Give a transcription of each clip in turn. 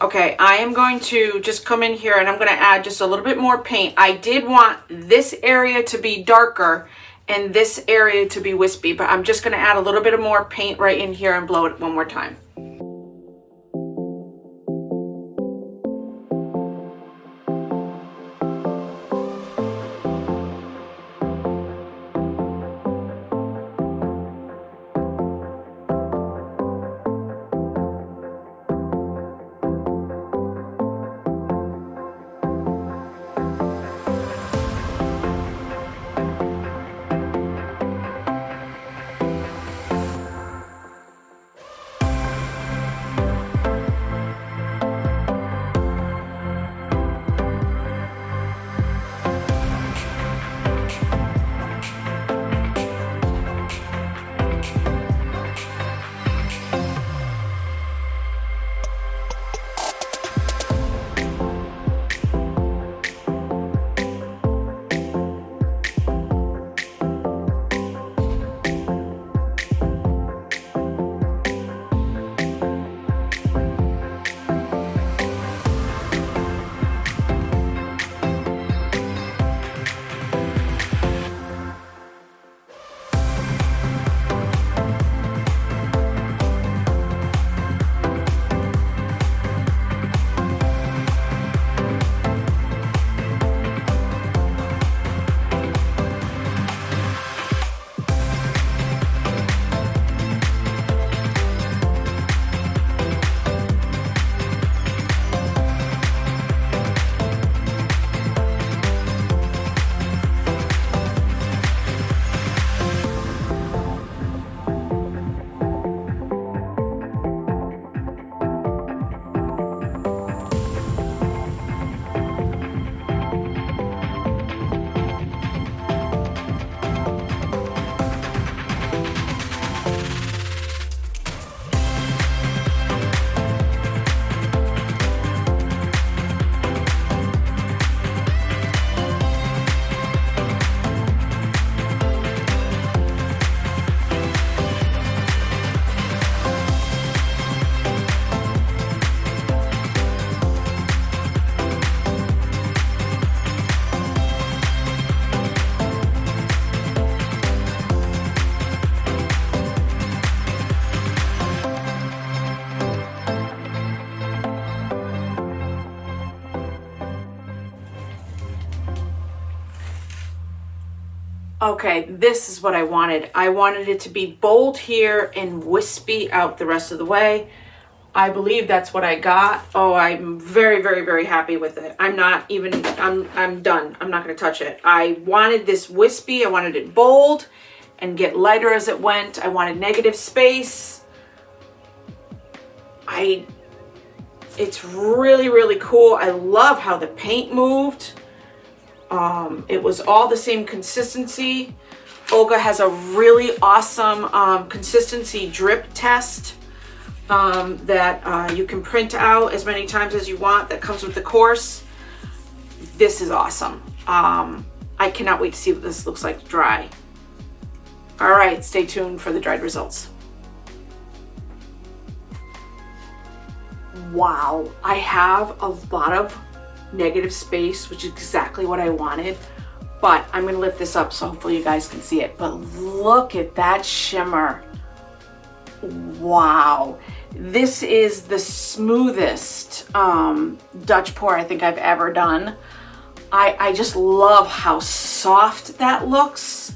Okay, I am going to just come in here and I'm going to add just a little bit more paint. I did want this area to be darker and this area to be wispy, but I'm just going to add a little bit of more paint right in here and blow it one more time. Okay, this is what I wanted. I wanted it to be bold here and wispy out the rest of the way. I believe that's what I got. Oh, I'm very, very, very happy with it. I'm not even, I'm done. I'm not gonna touch it. I wanted this wispy, I wanted it bold and get lighter as it went. I wanted negative space. It's really, really cool. I love how the paint moved. It was all the same consistency. Olga has a really awesome consistency drip test that you can print out as many times as you want. That comes with the course. This is awesome. I cannot wait to see what this looks like dry. All right, stay tuned for the dried results. Wow, I have a lot of negative space, which is exactly what I wanted, but I'm gonna lift this up so hopefully you guys can see it. But look at that shimmer. Wow, this is the smoothest Dutch pour I think I've ever done. I just love how soft that looks.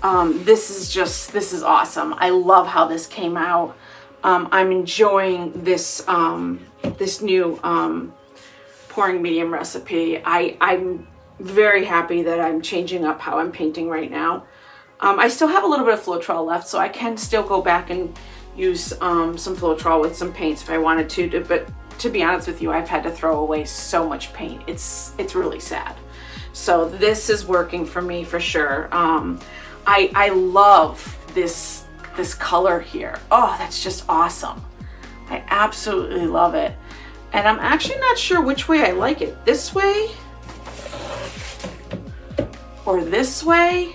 This is awesome. I love how this came out. I'm enjoying this this new pouring medium recipe. I'm very happy that I'm changing up how I'm painting right now. I still have a little bit of Floetrol left, so I can still go back and use some Floetrol with some paints if I wanted to, but to be honest with you, I've had to throw away so much paint. It's really sad. So this is working for me for sure. I love this color here. Oh, that's just awesome. I absolutely love it. And I'm actually not sure which way I like it. This way or this way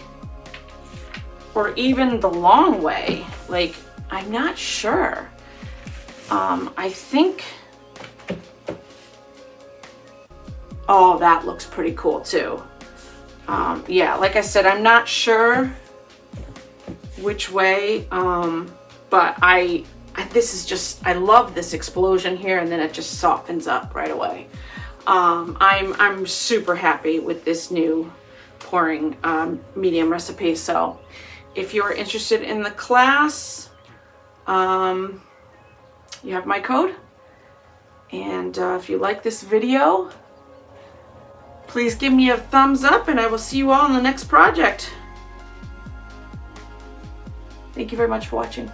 or even the long way. Like, I'm not sure. I think Oh, that looks pretty cool too. Yeah, like I said, I'm not sure which way, but this is just, I love this explosion here, and then it just softens up right away. I'm super happy with this new pouring medium recipe. So if you're interested in the class, you have my code. And if you like this video, please give me a thumbs up, and I will see you all in the next project. Thank you very much for watching.